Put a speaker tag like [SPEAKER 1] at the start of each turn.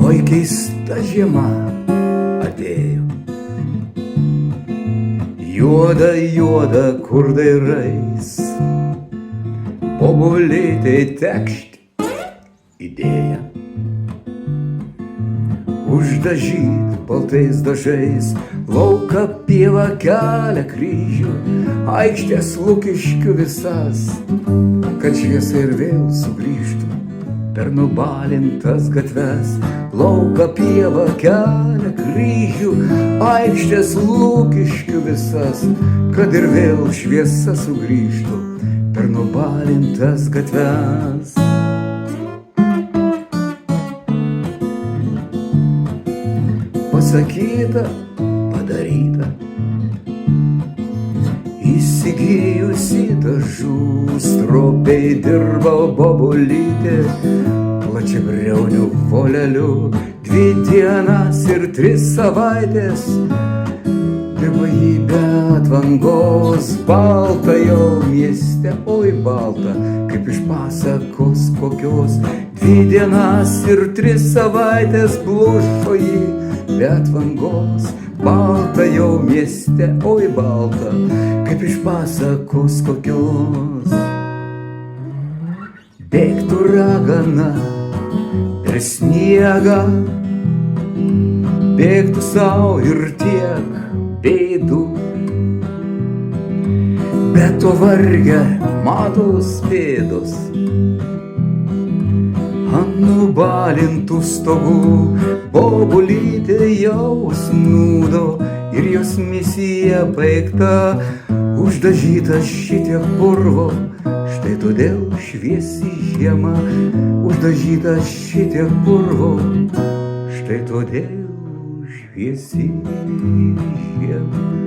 [SPEAKER 1] Oi, keista žiema atėjo. Juoda, juoda, kur dairais, obuoliai tekšt idėja. Uždažyt baltais dažais, lauką, pievą, kelią, kryžių, aikštės Lukiškių visas, kad šviesa ir vėl sugrįžtų per nubalintas gatves. Lauką, pievą, kelią, kryžių, aikštės Lukiškių visas, kad ir vėl šviesa sugrįžtų per nubalintas gatves. Pasakyta, padaryta, įsigijusi dažų, stropiai dirba bobulytė, plačiabriauniu voleliu, 2 dienas ir 3 savaitės. Dirba jį be atvangos, balta jau mieste, oi balta, kaip iš pasakos kokios. 2 dienas ir 3 savaitės plušo jį be atvangos, balta jau mieste, oi balta, kaip iš pasakos kokios. Bėgtų ragana per sniegą, bėgtų sau ir tiek bėdų, bet to vargę matos pėdos. Ant nubalintų stogų bobulytė jau snūdo ir jos misija baigta, uždažyta šitiek purvo, štai todėl šviesi žiema. Uždažyta šitiek purvo, štai todėl šviesi žiema.